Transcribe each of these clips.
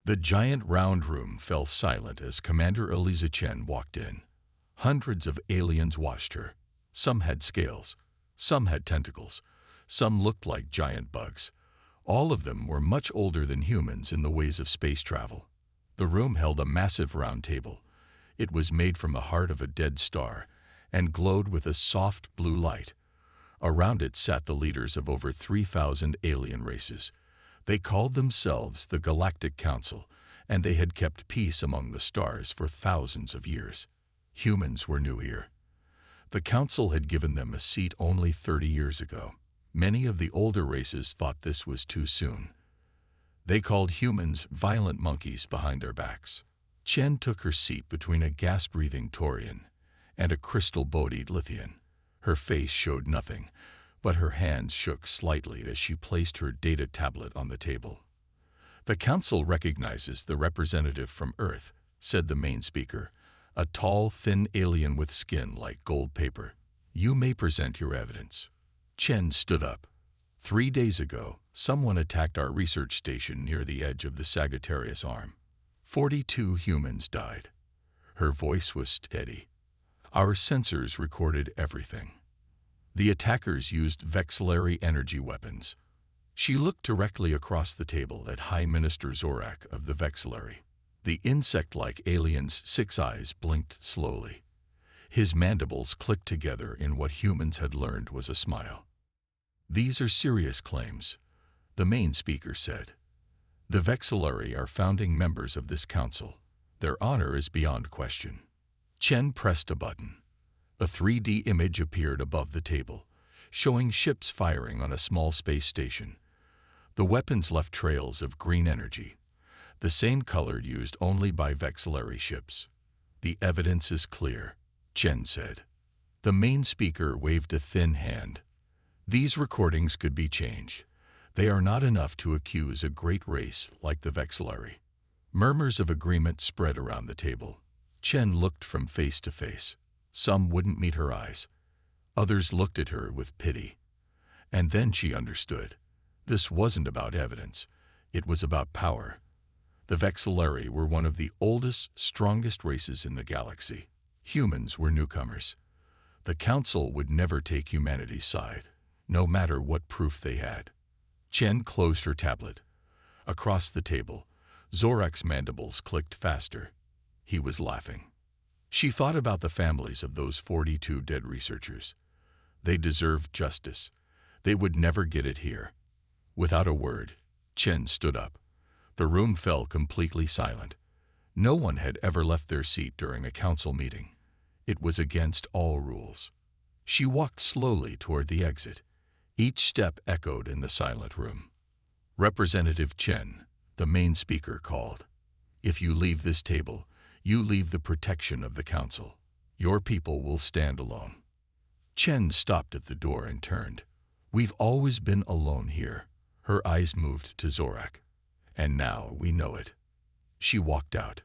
The giant round room fell silent as Commander Eliza Chen walked in. Hundreds of aliens watched her. Some had scales, some had tentacles, some looked like giant bugs. All of them were much older than humans in the ways of space travel. The room held a massive round table. It was made from the heart of a dead star and glowed with a soft blue light. Around it sat the leaders of over 3,000 alien races. They called themselves the Galactic Council, and they had kept peace among the stars for thousands of years. Humans were new here. The Council had given them a seat only 30 years ago. Many of the older races thought this was too soon. They called humans violent monkeys behind their backs. Chen took her seat between a gas-breathing Taurian and a crystal-bodied Lithian. Her face showed nothing, but her hands shook slightly as she placed her data tablet on the table. "The Council recognizes the representative from Earth," said the main speaker, a tall, thin alien with skin like gold paper. "You may present your evidence." Chen stood up. 3 days ago, someone attacked our research station near the edge of the Sagittarius Arm. 42 humans died. Her voice was steady. "Our sensors recorded everything. The attackers used vexillary energy weapons." She looked directly across the table at High Minister Zorak of the Vexillary. The insect-like alien's 6 eyes blinked slowly. His mandibles clicked together in what humans had learned was a smile. "These are serious claims," the main speaker said. "The Vexillary are founding members of this council. Their honor is beyond question." Chen pressed a button. A 3D image appeared above the table, showing ships firing on a small space station. The weapons left trails of green energy, the same color used only by Vexillary ships. "The evidence is clear," Chen said. The main speaker waved a thin hand. "These recordings could be changed. They are not enough to accuse a great race like the Vexillary." Murmurs of agreement spread around the table. Chen looked from face to face. Some wouldn't meet her eyes. Others looked at her with pity. And then she understood. This wasn't about evidence. It was about power. The Vexillary were one of the oldest, strongest races in the galaxy. Humans were newcomers. The Council would never take humanity's side, no matter what proof they had. Chen closed her tablet. Across the table, Zorak's mandibles clicked faster. He was laughing. She thought about the families of those 42 dead researchers. They deserved justice. They would never get it here. Without a word, Chen stood up. The room fell completely silent. No one had ever left their seat during a council meeting. It was against all rules. She walked slowly toward the exit. Each step echoed in the silent room. "Representative Chen," the main speaker called. "If you leave this table, you leave the protection of the council. Your people will stand alone." Chen stopped at the door and turned. "We've always been alone here." Her eyes moved to Zorak. "And now we know it." She walked out.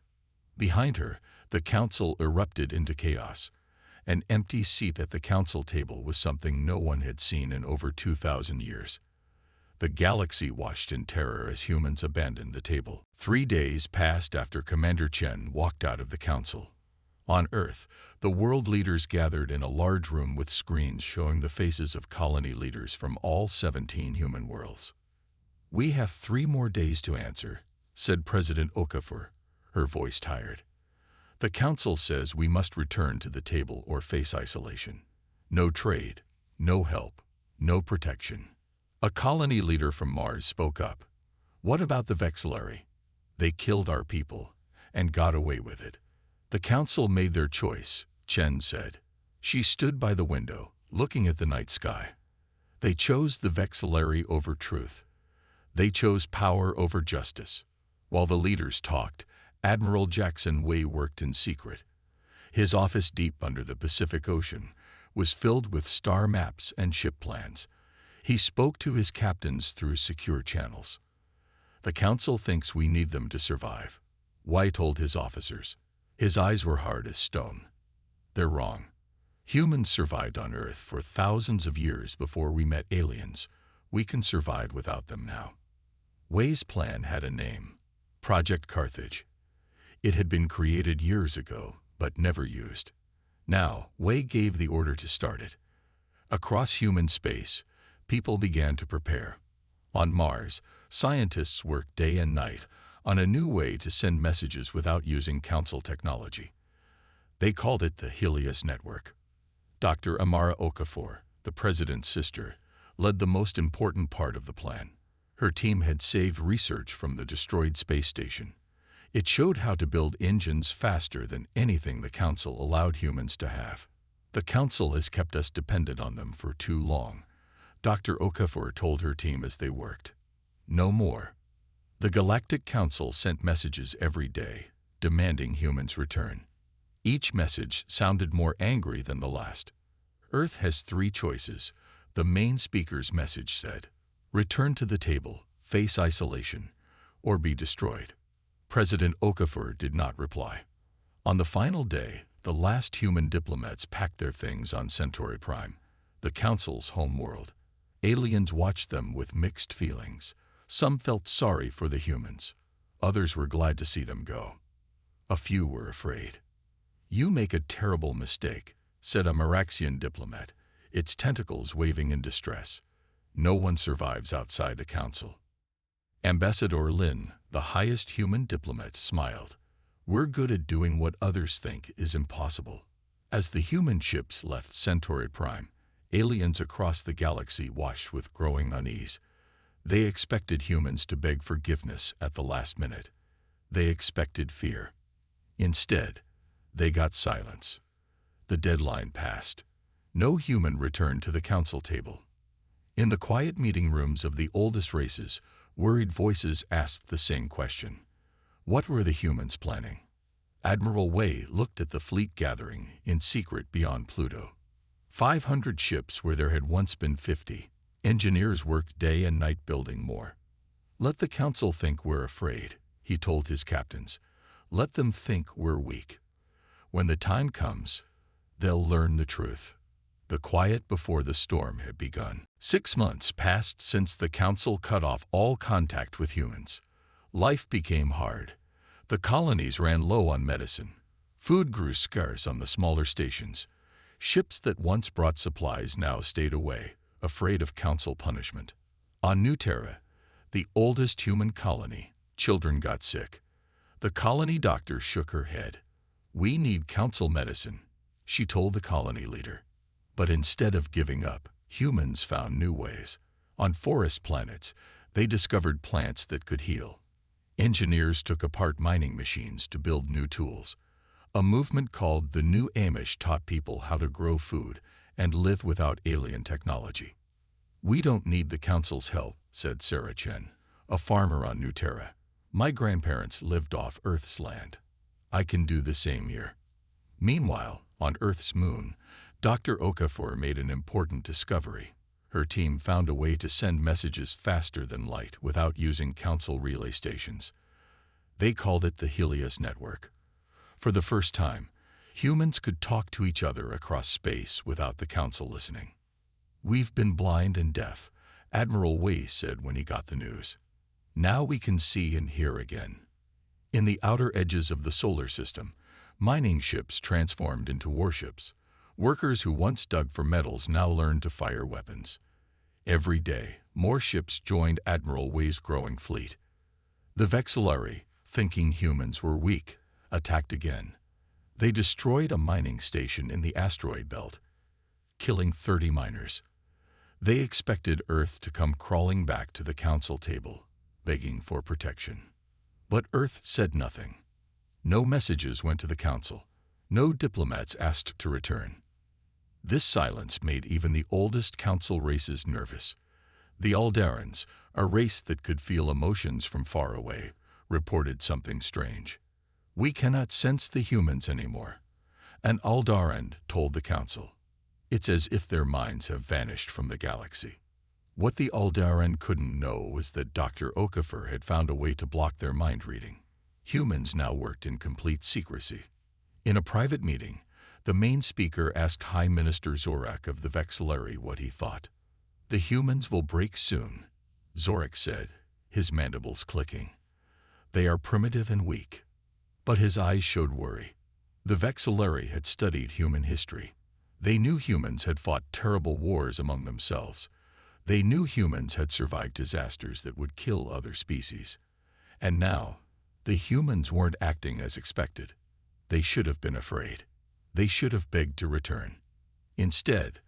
Behind her, the council erupted into chaos. An empty seat at the council table was something no one had seen in over 2,000 years. The galaxy watched in terror as humans abandoned the table. 3 days passed after Commander Chen walked out of the council. On Earth, the world leaders gathered in a large room with screens showing the faces of colony leaders from all 17 human worlds. "We have 3 more days to answer," said President Okafor, her voice tired. "The council says we must return to the table or face isolation. No trade, no help, no protection." A colony leader from Mars spoke up. "What about the Vexillary? They killed our people and got away with it." "The council made their choice," Chen said. She stood by the window, looking at the night sky. "They chose the Vexillary over truth. They chose power over justice." While the leaders talked, Admiral Jackson Wei worked in secret. His office deep under the Pacific Ocean was filled with star maps and ship plans. He spoke to his captains through secure channels. "The council thinks we need them to survive," Wei told his officers. His eyes were hard as stone. "They're wrong. Humans survived on Earth for thousands of years before we met aliens. We can survive without them now." Wei's plan had a name: Project Carthage. It had been created years ago, but never used. Now, Wei gave the order to start it. Across human space, people began to prepare. On Mars, scientists worked day and night on a new way to send messages without using Council technology. They called it the Helios Network. Dr. Amara Okafor, the president's sister, led the most important part of the plan. Her team had saved research from the destroyed space station. It showed how to build engines faster than anything the Council allowed humans to have. The Council has kept us dependent on them for too long, Dr. Okafor told her team as they worked. No more. The Galactic Council sent messages every day, demanding humans return. Each message sounded more angry than the last. Earth has 3 choices, the main speaker's message said. Return to the table, face isolation, or be destroyed. President Okafor did not reply. On the final day, the last human diplomats packed their things on Centauri Prime, the Council's home world. Aliens watched them with mixed feelings. Some felt sorry for the humans. Others were glad to see them go. A few were afraid. "You make a terrible mistake," said a Maraxian diplomat, its tentacles waving in distress. "No one survives outside the Council." Ambassador Lin, the highest human diplomat, smiled. "We're good at doing what others think is impossible." As the human ships left Centauri Prime, aliens across the galaxy watched with growing unease. They expected humans to beg forgiveness at the last minute. They expected fear. Instead, they got silence. The deadline passed. No human returned to the Council table. In the quiet meeting rooms of the oldest races, worried voices asked the same question. What were the humans planning? Admiral Wei looked at the fleet gathering in secret beyond Pluto. 500 ships where there had once been 50. Engineers worked day and night building more. "Let the Council think we're afraid," he told his captains. "Let them think we're weak. When the time comes, they'll learn the truth." The quiet before the storm had begun. 6 months passed since the Council cut off all contact with humans. Life became hard. The colonies ran low on medicine. Food grew scarce on the smaller stations. Ships that once brought supplies now stayed away, afraid of Council punishment. On New Terra, the oldest human colony, children got sick. The colony doctor shook her head. "We need Council medicine," she told the colony leader. But instead of giving up, humans found new ways. On forest planets, they discovered plants that could heal. Engineers took apart mining machines to build new tools. A movement called the New Amish taught people how to grow food and live without alien technology. "We don't need the Council's help," said Sarah Chen, a farmer on New Terra. "My grandparents lived off Earth's land. I can do the same here." Meanwhile, on Earth's moon, Dr. Okafor made an important discovery. Her team found a way to send messages faster than light without using Council relay stations. They called it the Helios Network. For the first time, humans could talk to each other across space without the Council listening. "We've been blind and deaf," Admiral Wei said when he got the news. "Now we can see and hear again." In the outer edges of the solar system, mining ships transformed into warships. Workers who once dug for metals now learned to fire weapons. Every day, more ships joined Admiral Wei's growing fleet. The Vexillari, thinking humans were weak, attacked again. They destroyed a mining station in the asteroid belt, killing 30 miners. They expected Earth to come crawling back to the Council table, begging for protection. But Earth said nothing. No messages went to the Council. No diplomats asked to return. This silence made even the oldest Council races nervous. The Aldarans, a race that could feel emotions from far away, reported something strange. "We cannot sense the humans anymore," an Aldaran told the Council. "It's as if their minds have vanished from the galaxy." What the Aldaran couldn't know was that Dr. Okafor had found a way to block their mind reading. Humans now worked in complete secrecy. In a private meeting, the main speaker asked High Minister Zorak of the Vexillari what he thought. "The humans will break soon," Zorak said, his mandibles clicking. They are primitive and weak. But his eyes showed worry. The Vexillari had studied human history. They knew humans had fought terrible wars among themselves. They knew humans had survived disasters that would kill other species. And now, the humans weren't acting as expected. They should have been afraid. They should have begged to return. Instead,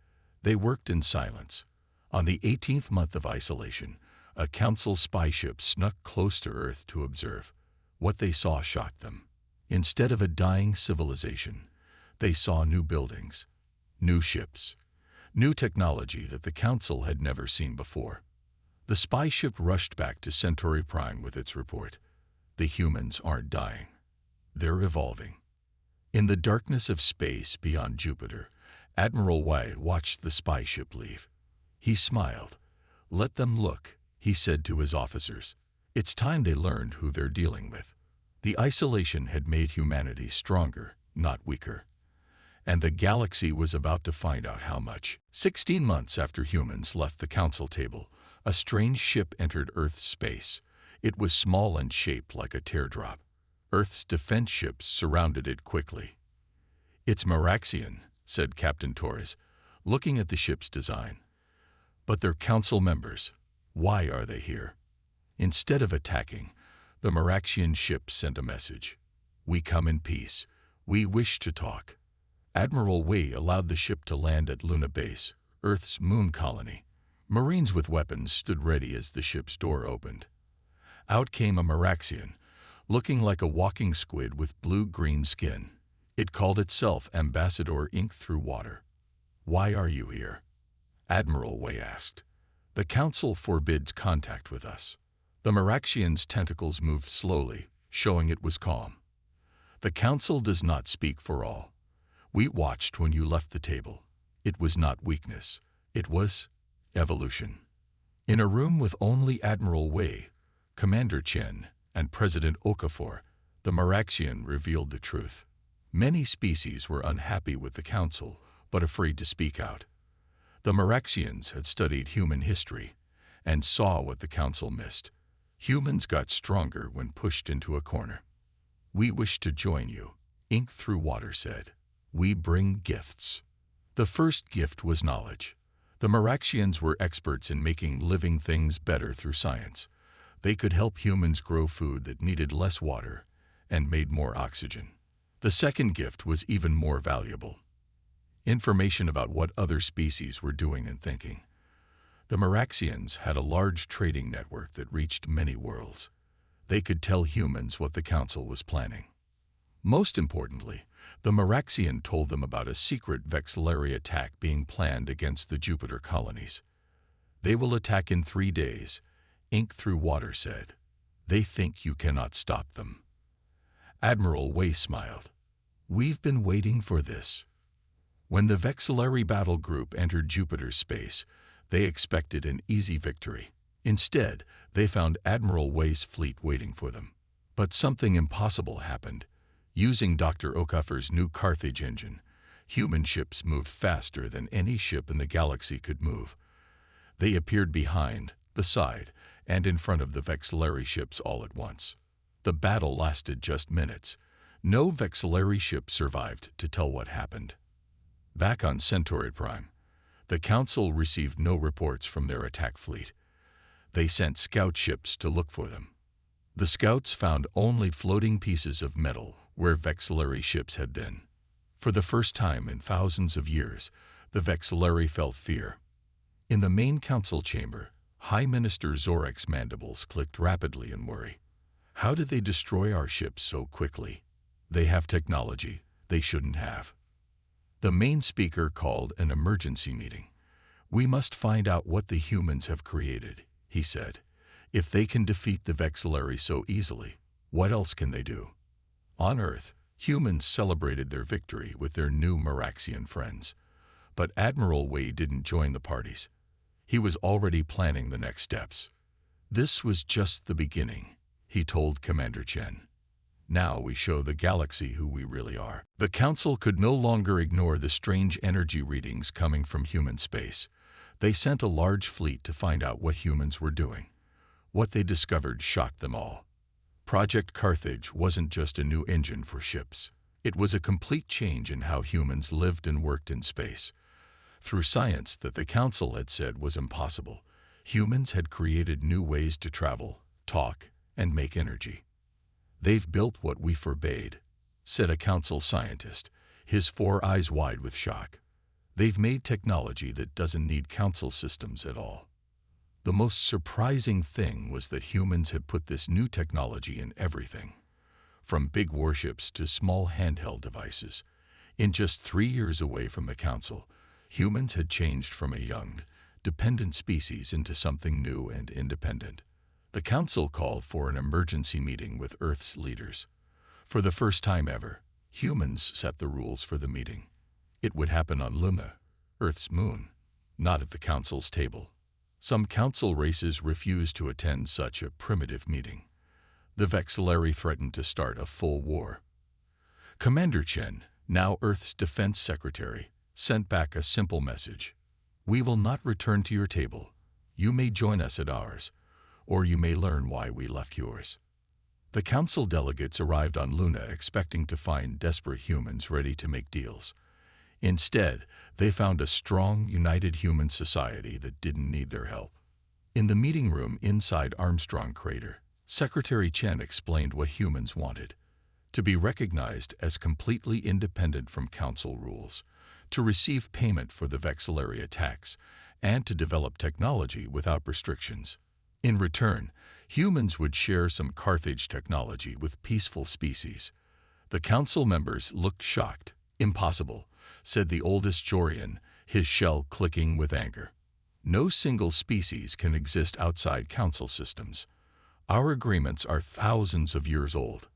they worked in silence. On the 18th month of isolation, a council spy ship snuck close to Earth to observe. What they saw shocked them. Instead of a dying civilization, they saw new buildings, new ships, new technology that the council had never seen before. The spy ship rushed back to Centauri Prime with its report. The humans aren't dying. They're evolving. In the darkness of space beyond Jupiter, Admiral White watched the spy ship leave. He smiled. "Let them look," he said to his officers. It's time they learned who they're dealing with. The isolation had made humanity stronger, not weaker. And the galaxy was about to find out how much. 16 months after humans left the council table, a strange ship entered Earth's space. It was small and shaped like a teardrop. Earth's defense ships surrounded it quickly. "It's Maraxian," said Captain Torres, looking at the ship's design. "But they're council members. Why are they here?" Instead of attacking, the Maraxian ship sent a message. "We come in peace. We wish to talk." Admiral Wei allowed the ship to land at Luna Base, Earth's moon colony. Marines with weapons stood ready as the ship's door opened. Out came a Maraxian, looking like a walking squid with blue-green skin. It called itself Ambassador Ink Through Water. "Why are you here?" Admiral Wei asked. "The council forbids contact with us." The Maraxian's tentacles moved slowly, showing it was calm. "The council does not speak for all. We watched when you left the table. It was not weakness. It was evolution." In a room with only Admiral Wei, Commander Chen, and President Okafor, the Maraxian revealed the truth. Many species were unhappy with the council, but afraid to speak out. The Maraxians had studied human history and saw what the council missed. Humans got stronger when pushed into a corner. "We wish to join you," Ink Through Water said. "We bring gifts." The first gift was knowledge. The Maraxians were experts in making living things better through science. They could help humans grow food that needed less water and made more oxygen. The second gift was even more valuable. Information about what other species were doing and thinking. The Maraxians had a large trading network that reached many worlds. They could tell humans what the council was planning. Most importantly, the Maraxian told them about a secret Vexillari attack being planned against the Jupiter colonies. "They will attack in 3 days," Ink Through Water said. "They think you cannot stop them." Admiral Wei smiled. "We've been waiting for this." When the Vexillari battle group entered Jupiter's space, they expected an easy victory. Instead, they found Admiral Wei's fleet waiting for them. But something impossible happened. Using Dr. Okafor's new Carthage engine, human ships moved faster than any ship in the galaxy could move. They appeared behind, beside, and in front of the Vexillari ships all at once. The battle lasted just minutes. No Vexillari ship survived to tell what happened. Back on Centauri Prime, the Council received no reports from their attack fleet. They sent scout ships to look for them. The scouts found only floating pieces of metal where Vexillari ships had been. For the first time in thousands of years, the Vexillari felt fear. In the main council chamber, High Minister Zorek's mandibles clicked rapidly in worry. How did they destroy our ships so quickly? They have technology they shouldn't have. The main speaker called an emergency meeting. "We must find out what the humans have created," he said. "If they can defeat the Vexillari so easily, what else can they do?" On Earth, humans celebrated their victory with their new Maraxian friends. But Admiral Wei didn't join the parties. He was already planning the next steps. "This was just the beginning," he told Commander Chen. "Now we show the galaxy who we really are." The Council could no longer ignore the strange energy readings coming from human space. They sent a large fleet to find out what humans were doing. What they discovered shocked them all. Project Carthage wasn't just a new engine for ships. It was a complete change in how humans lived and worked in space. Through science that the Council had said was impossible, humans had created new ways to travel, talk, and make energy. "They've built what we forbade," said a Council scientist, his 4 eyes wide with shock. "They've made technology that doesn't need Council systems at all." The most surprising thing was that humans had put this new technology in everything, from big warships to small handheld devices. In just 3 years away from the Council, humans had changed from a young, dependent species into something new and independent. The Council called for an emergency meeting with Earth's leaders. For the first time ever, humans set the rules for the meeting. It would happen on Luna, Earth's moon, not at the Council's table. Some Council races refused to attend such a primitive meeting. The Vexillary threatened to start a full war. Commander Chen, now Earth's Defense Secretary, sent back a simple message: "We will not return to your table. You may join us at ours, or you may learn why we left yours." The Council delegates arrived on Luna expecting to find desperate humans ready to make deals. Instead, they found a strong, united human society that didn't need their help. In the meeting room inside Armstrong Crater, Secretary Chen explained what humans wanted: to be recognized as completely independent from Council rules, to receive payment for the Vexillary attacks, and to develop technology without restrictions. In return, humans would share some Carthage technology with peaceful species. The Council members looked shocked. "Impossible," said the oldest Jorian, his shell clicking with anger. "No single species can exist outside Council systems. Our agreements are thousands of years old."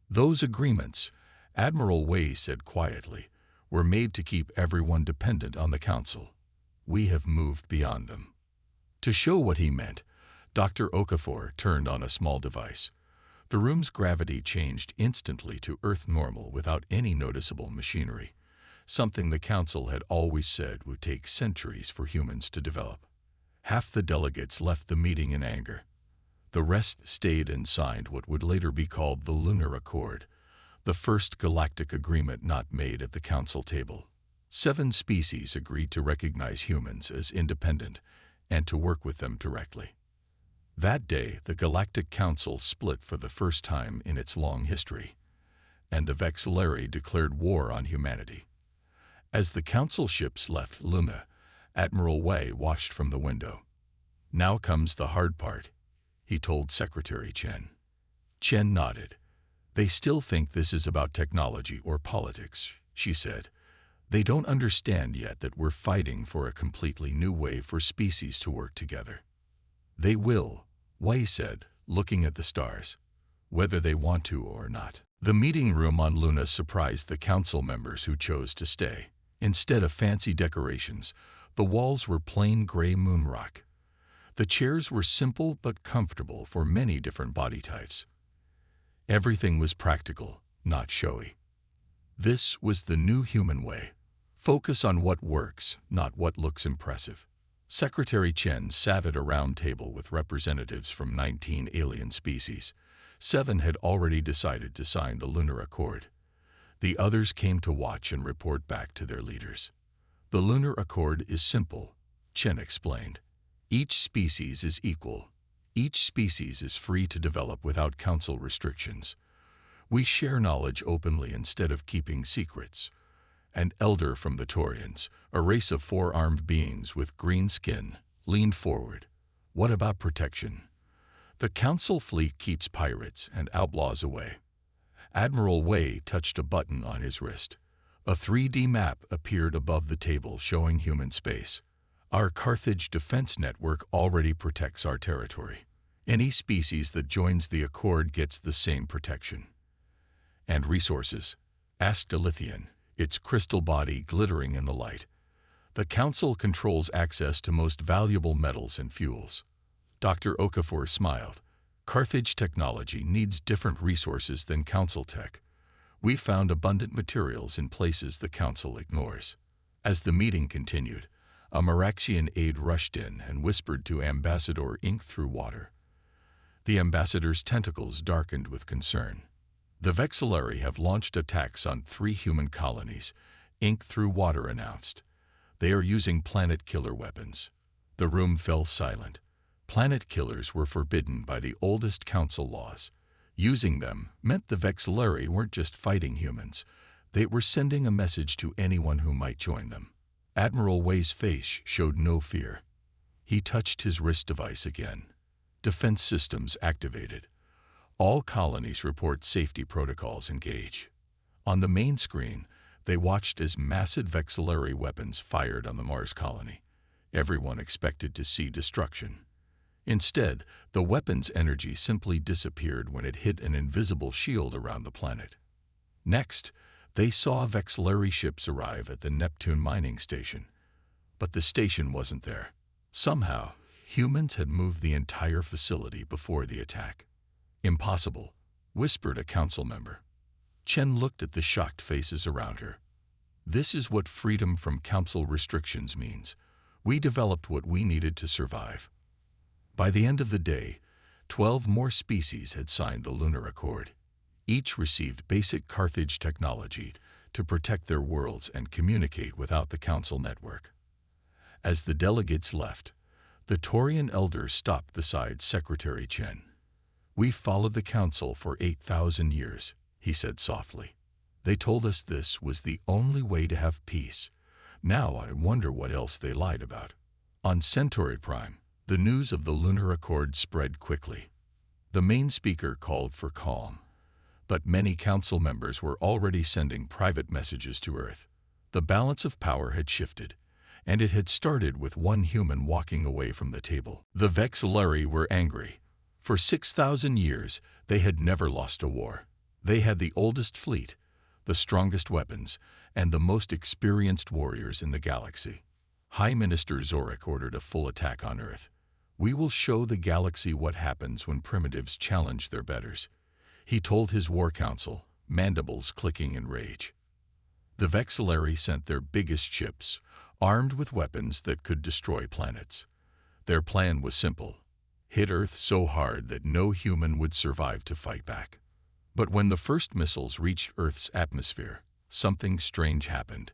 "Those agreements," Admiral Wei said quietly, "were made to keep everyone dependent on the Council. We have moved beyond them." To show what he meant, Dr. Okafor turned on a small device. The room's gravity changed instantly to Earth normal without any noticeable machinery, something the Council had always said would take centuries for humans to develop. Half the delegates left the meeting in anger. The rest stayed and signed what would later be called the Lunar Accord, the first galactic agreement not made at the Council table. 7 species agreed to recognize humans as independent and to work with them directly. That day, the Galactic Council split for the first time in its long history, and the Vexillary declared war on humanity. As the Council ships left Luna, Admiral Wei watched from the window. "Now comes the hard part," he told Secretary Chen. Chen nodded. "They still think this is about technology or politics," she said. "They don't understand yet that we're fighting for a completely new way for species to work together." "They will," Wei said, looking at the stars, "whether they want to or not." The meeting room on Luna surprised the Council members who chose to stay. Instead of fancy decorations, the walls were plain gray moon rock. The chairs were simple but comfortable for many different body types. Everything was practical, not showy. This was the new human way. Focus on what works, not what looks impressive. Secretary Chen sat at a round table with representatives from 19 alien species. 7 had already decided to sign the Lunar Accord. The others came to watch and report back to their leaders. "The Lunar Accord is simple," Chen explained. "Each species is equal. Each species is free to develop without Council restrictions. We share knowledge openly instead of keeping secrets." An elder from the Taurians, a race of 4-armed beings with green skin, leaned forward. "What about protection? The Council fleet keeps pirates and outlaws away." Admiral Wei touched a button on his wrist. A 3D map appeared above the table showing human space. "Our Carthage defense network already protects our territory. Any species that joins the Accord gets the same protection." "And resources?" asked a Lithian, its crystal body glittering in the light. "The Council controls access to most valuable metals and fuels." Dr. Okafor smiled. "Carthage technology needs different resources than Council tech. We found abundant materials in places the Council ignores." As the meeting continued, a Maraxian aide rushed in and whispered to Ambassador Ink through water. The ambassador's tentacles darkened with concern. The Vexillari have launched attacks on 3 human colonies, ink through water announced. They are using planet killer weapons. The room fell silent. Planet killers were forbidden by the oldest council laws. Using them meant the Vexillari weren't just fighting humans. They were sending a message to anyone who might join them. Admiral Wei's face showed no fear. He touched his wrist device again. Defense systems activated. All colonies report safety protocols engage. On the main screen, they watched as massive Vexillari weapons fired on the Mars colony. Everyone expected to see destruction. Instead, the weapon's energy simply disappeared when it hit an invisible shield around the planet. Next, they saw Vexillari ships arrive at the Neptune mining station. But the station wasn't there. Somehow, humans had moved the entire facility before the attack. "Impossible," whispered a council member. Chen looked at the shocked faces around her. "This is what freedom from council restrictions means. We developed what we needed to survive." By the end of the day, 12 more species had signed the Lunar Accord. Each received basic Carthage technology to protect their worlds and communicate without the council network. As the delegates left, the Taurian elder stopped beside Secretary Chen. "We followed the council for 8,000 years, he said softly. "They told us this was the only way to have peace. Now I wonder what else they lied about." On Centauri Prime, the news of the Lunar Accord spread quickly. The main speaker called for calm, but many council members were already sending private messages to Earth. The balance of power had shifted, and it had started with one human walking away from the table. The Vexillari were angry. For 6,000 years, they had never lost a war. They had the oldest fleet, the strongest weapons, and the most experienced warriors in the galaxy. High Minister Zorik ordered a full attack on Earth. "We will show the galaxy what happens when primitives challenge their betters," he told his war council, mandibles clicking in rage. The Vexillari sent their biggest ships, armed with weapons that could destroy planets. Their plan was simple: hit Earth so hard that no human would survive to fight back. But when the first missiles reached Earth's atmosphere, something strange happened.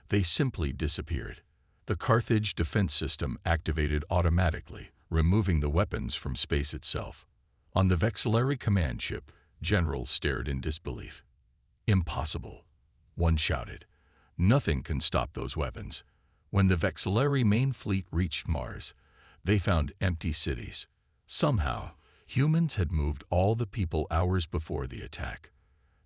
They simply disappeared. The Carthage defense system activated automatically, removing the weapons from space itself. On the Vexillari command ship, generals stared in disbelief. "Impossible," one shouted. "Nothing can stop those weapons." When the Vexillari main fleet reached Mars, they found empty cities. Somehow, humans had moved all the people hours before the attack.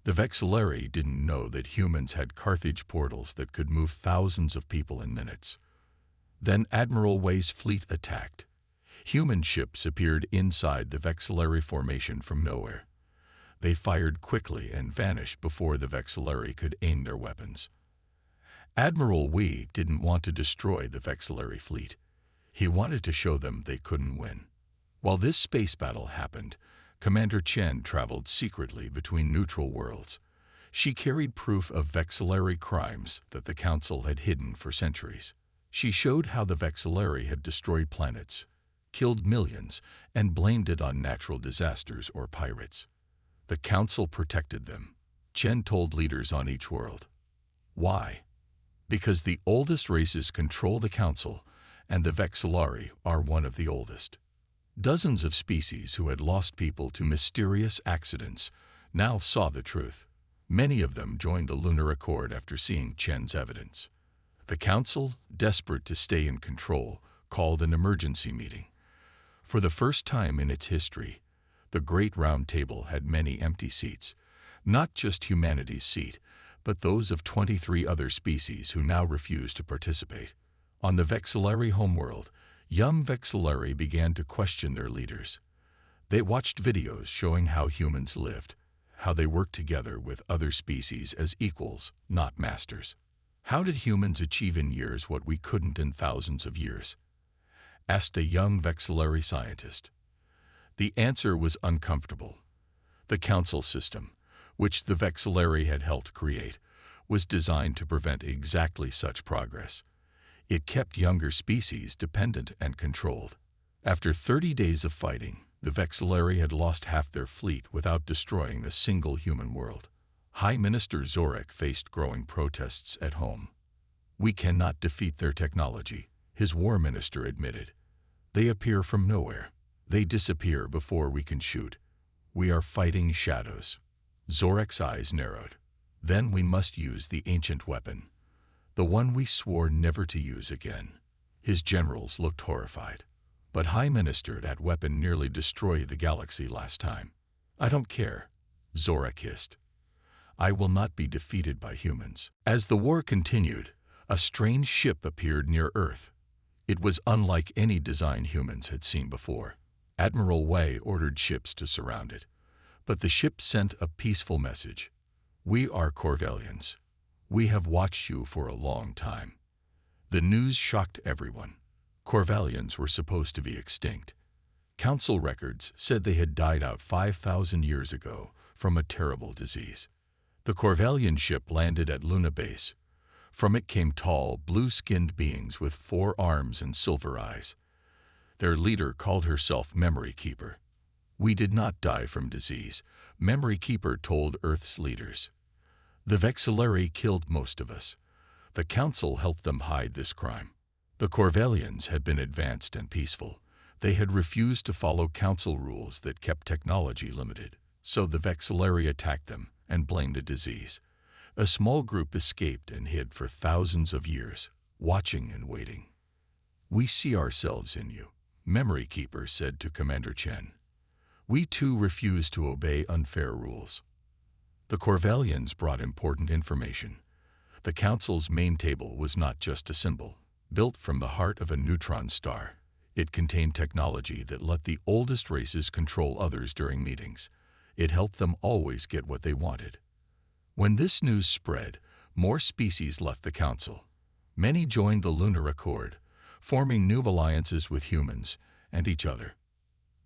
The Vexillari didn't know that humans had Carthage portals that could move thousands of people in minutes. Then Admiral Wei's fleet attacked. Human ships appeared inside the Vexillari formation from nowhere. They fired quickly and vanished before the Vexillari could aim their weapons. Admiral Wei didn't want to destroy the Vexillari fleet. He wanted to show them they couldn't win. While this space battle happened, Commander Chen traveled secretly between neutral worlds. She carried proof of Vexillari crimes that the Council had hidden for centuries. She showed how the Vexillari had destroyed planets, killed millions, and blamed it on natural disasters or pirates. The Council protected them, Chen told leaders on each world. Why? Because the oldest races control the Council, and the Vexillari are one of the oldest. Dozens of species who had lost people to mysterious accidents now saw the truth. Many of them joined the Lunar Accord after seeing Chen's evidence. The Council, desperate to stay in control, called an emergency meeting. For the first time in its history, the Great Round Table had many empty seats, not just humanity's seat, but those of 23 other species who now refused to participate. On the Vexillari homeworld, young Vexillari began to question their leaders. They watched videos showing how humans lived, how they worked together with other species as equals, not masters. How did humans achieve in years what we couldn't in thousands of years? Asked a young Vexillari scientist. The answer was uncomfortable. The Council system, which the Vexillari had helped create, was designed to prevent exactly such progress. It kept younger species dependent and controlled. After 30 days of fighting, The Vexillari had lost half their fleet without destroying a single human world. High Minister Zorak faced growing protests at home. "We cannot defeat their technology," his war minister admitted. "They appear from nowhere. They disappear before we can shoot. We are fighting shadows." Zorak's eyes narrowed. "Then we must use the ancient weapon, the one we swore never to use again." His generals looked horrified. "But High Minister, that weapon nearly destroyed the galaxy last time." "I don't care," Zorak hissed. "I will not be defeated by humans." As the war continued, a strange ship appeared near Earth. It was unlike any design humans had seen before. Admiral Wei ordered ships to surround it. But the ship sent a peaceful message. "We are Corvellians. We have watched you for a long time." The news shocked everyone. Corvellians were supposed to be extinct. Council records said they had died out 5,000 years ago from a terrible disease. The Corvellian ship landed at Luna Base. From it came tall, blue-skinned beings with 4 arms and silver eyes. Their leader called herself Memory Keeper. "We did not die from disease," Memory Keeper told Earth's leaders. "The Vexillari killed most of us. The Council helped them hide this crime." The Corvellians had been advanced and peaceful. They had refused to follow Council rules that kept technology limited. So the Vexillari attacked them and blamed a disease. A small group escaped and hid for thousands of years, watching and waiting. "We see ourselves in you," Memory Keeper said to Commander Chen. "We too refuse to obey unfair rules." The Corvellians brought important information. The Council's main table was not just a symbol. Built from the heart of a neutron star, it contained technology that let the oldest races control others during meetings. It helped them always get what they wanted. When this news spread, more species left the Council. Many joined the Lunar Accord, forming new alliances with humans and each other.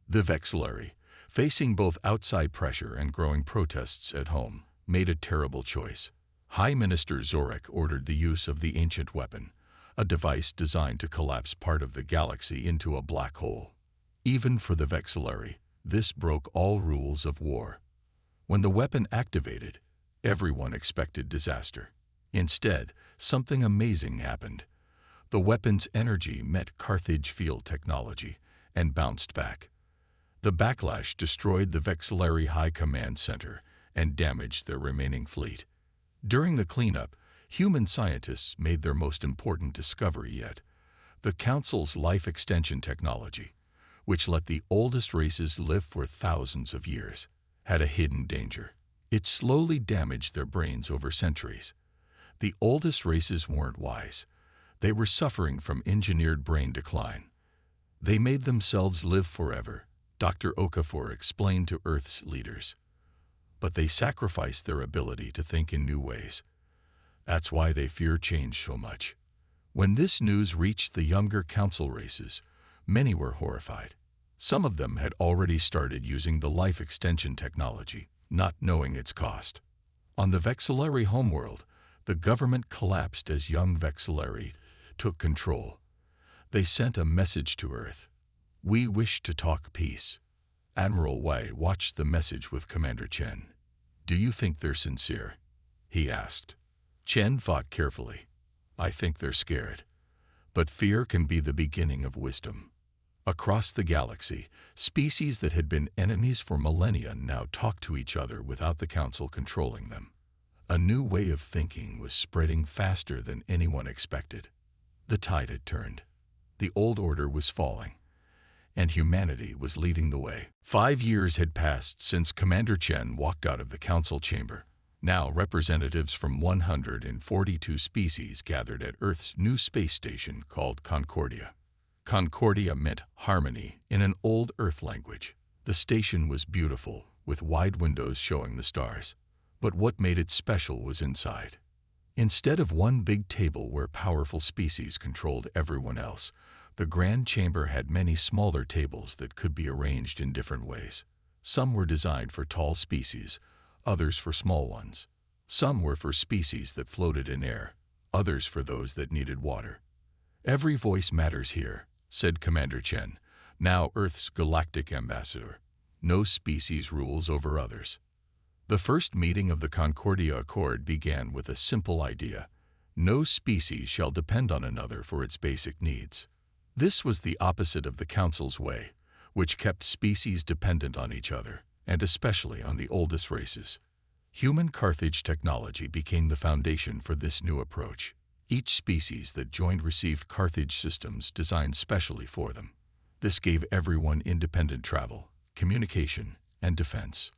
The Vexillari, facing both outside pressure and growing protests at home, made a terrible choice. High Minister Zorak ordered the use of the ancient weapon, a device designed to collapse part of the galaxy into a black hole. Even for the Vexillari, this broke all rules of war. When the weapon activated, everyone expected disaster. Instead, something amazing happened. The weapon's energy met Carthage field technology and bounced back. The backlash destroyed the Vexillari High Command Center and damaged their remaining fleet. During the cleanup, human scientists made their most important discovery yet: the Council's life extension technology, which let the oldest races live for thousands of years, had a hidden danger. It slowly damaged their brains over centuries. The oldest races weren't wise. They were suffering from engineered brain decline. They made themselves live forever, Dr. Okafor explained to Earth's leaders. But they sacrificed their ability to think in new ways. That's why they fear change so much. When this news reached the younger Council races, many were horrified. Some of them had already started using the life extension technology, not knowing its cost. On the Vexillari homeworld, the government collapsed as young Vexillari took control. They sent a message to Earth. "We wish to talk peace." Admiral Wei watched the message with Commander Chen. "Do you think they're sincere?" he asked. Chen thought carefully. "I think they're scared. But fear can be the beginning of wisdom." Across the galaxy, species that had been enemies for millennia now talked to each other without the Council controlling them. A new way of thinking was spreading faster than anyone expected. The tide had turned. The old order was falling, and humanity was leading the way. 5 years had passed since Commander Chen walked out of the Council chamber. Now representatives from 142 species gathered at Earth's new space station called Concordia. Concordia meant harmony in an old Earth language. The station was beautiful, with wide windows showing the stars. But what made it special was inside. Instead of one big table where powerful species controlled everyone else, the Grand Chamber had many smaller tables that could be arranged in different ways. Some were designed for tall species, others for small ones. Some were for species that floated in air, others for those that needed water. "Every voice matters here," said Commander Chen. now Earth's galactic ambassador. No species rules over others. The first meeting of the Concordia Accord began with a simple idea. No species shall depend on another for its basic needs. This was the opposite of the Council's way, which kept species dependent on each other, and especially on the oldest races. Human Carthage technology became the foundation for this new approach. Each species that joined received Carthage systems designed specially for them. This gave everyone independent travel, communication, and defense.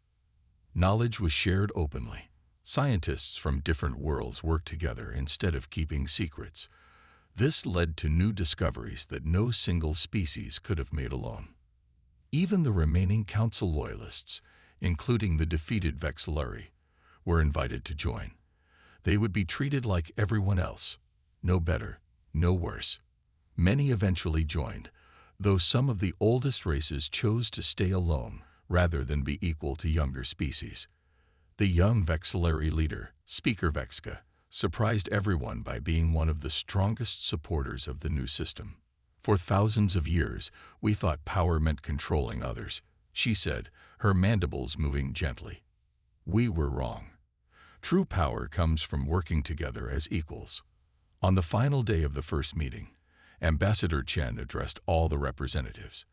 Knowledge was shared openly. Scientists from different worlds worked together instead of keeping secrets. This led to new discoveries that no single species could have made alone. Even the remaining Council loyalists, including the defeated Vexillari, were invited to join. They would be treated like everyone else, no better, no worse. Many eventually joined, though some of the oldest races chose to stay alone rather than be equal to younger species. The young Vexillari leader, Speaker Vexka, surprised everyone by being one of the strongest supporters of the new system. For thousands of years, we thought power meant controlling others, she said, her mandibles moving gently. We were wrong. True power comes from working together as equals. On the final day of the first meeting, Ambassador Chen addressed all the representatives.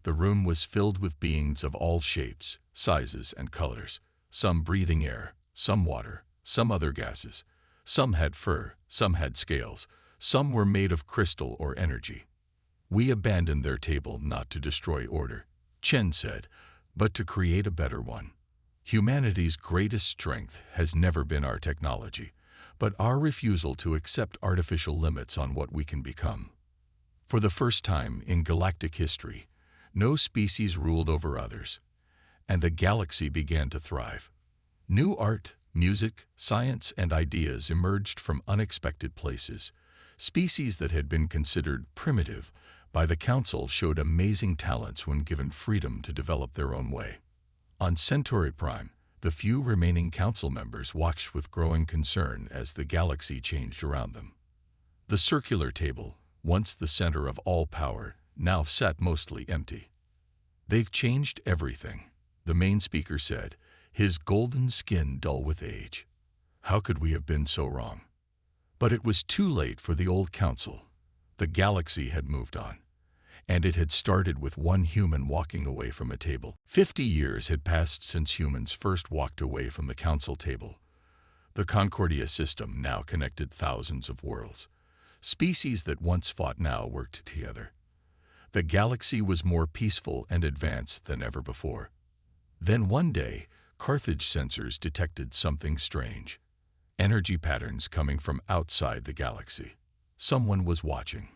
The room was filled with beings of all shapes, sizes, and colors, some breathing air, some water, some other gases. Some had fur, some had scales, some were made of crystal or energy. We abandoned their table not to destroy order, Chen said, but to create a better one. Humanity's greatest strength has never been our technology, but our refusal to accept artificial limits on what we can become. For the first time in galactic history, no species ruled over others, and the galaxy began to thrive. New art, music, science, and ideas emerged from unexpected places. Species that had been considered primitive by the Council showed amazing talents when given freedom to develop their own way. On Centauri Prime, the few remaining Council members watched with growing concern as the galaxy changed around them. The circular table, once the center of all power, now sat mostly empty. They've changed everything, the main speaker said, his golden skin dull with age. How could we have been so wrong? But it was too late for the old Council. The galaxy had moved on, and it had started with one human walking away from a table. 50 years had passed since humans first walked away from the Council table. The Concordia system now connected thousands of worlds. Species that once fought now worked together. The galaxy was more peaceful and advanced than ever before. Then one day, Carthage sensors detected something strange. Energy patterns coming from outside the galaxy. Someone was watching.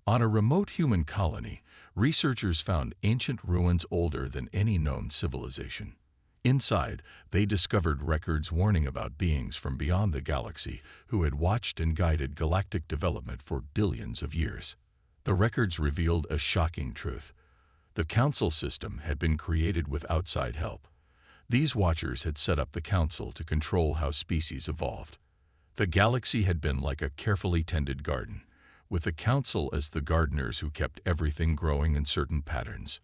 On a remote human colony, researchers found ancient ruins older than any known civilization. Inside, they discovered records warning about beings from beyond the galaxy who had watched and guided galactic development for billions of years. The records revealed a shocking truth. The Council system had been created with outside help. These watchers had set up the Council to control how species evolved. The galaxy had been like a carefully tended garden, with the Council as the gardeners who kept everything growing in certain patterns.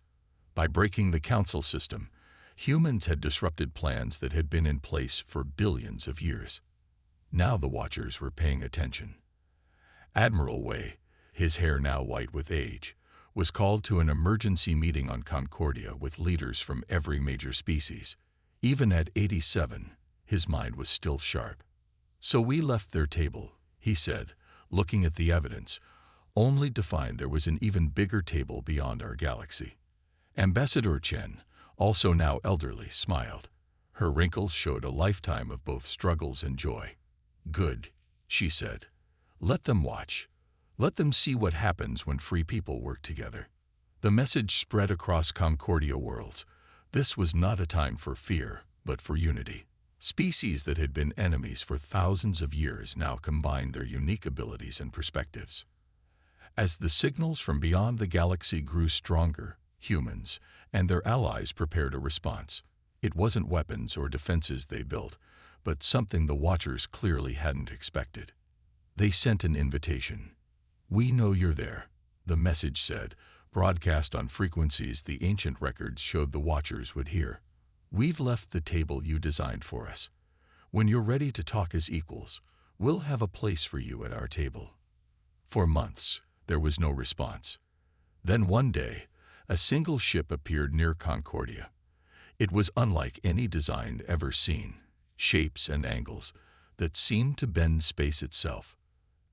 By breaking the Council system, humans had disrupted plans that had been in place for billions of years. Now the watchers were paying attention. Admiral Wei, his hair now white with age, was called to an emergency meeting on Concordia with leaders from every major species. Even at 87, his mind was still sharp. So we left their table, he said, looking at the evidence, only to find there was an even bigger table beyond our galaxy. Ambassador Chen, also now elderly, smiled. Her wrinkles showed a lifetime of both struggles and joy. Good, she said. Let them watch. Let them see what happens when free people work together. The message spread across Concordia worlds. This was not a time for fear, but for unity. Species that had been enemies for thousands of years now combined their unique abilities and perspectives. As the signals from beyond the galaxy grew stronger, humans and their allies prepared a response. It wasn't weapons or defenses they built, but something the watchers clearly hadn't expected. They sent an invitation. We know you're there, the message said, broadcast on frequencies the ancient records showed the watchers would hear. "We've left the table you designed for us. When you're ready to talk as equals, we'll have a place for you at our table." For months, there was no response. Then one day, a single ship appeared near Concordia. It was unlike any design ever seen, shapes and angles that seemed to bend space itself.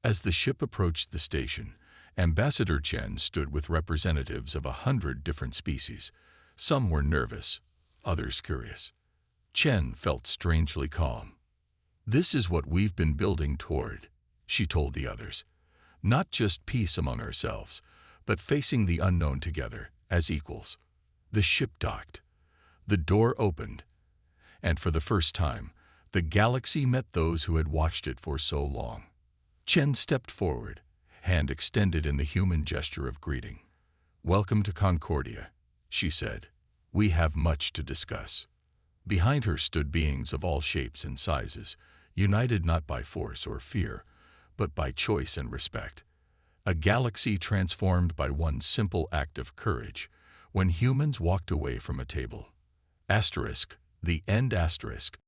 As the ship approached the station, Ambassador Chen stood with representatives of 100 different species. Some were nervous, others curious. Chen felt strangely calm. "This is what we've been building toward," she told the others. "Not just peace among ourselves, but facing the unknown together, as equals." The ship docked. The door opened, and for the first time, the galaxy met those who had watched it for so long. Chen stepped forward, hand extended in the human gesture of greeting. "Welcome to Concordia," she said. "We have much to discuss." Behind her stood beings of all shapes and sizes, united not by force or fear, but by choice and respect. A galaxy transformed by one simple act of courage, when humans walked away from a table. **The end*.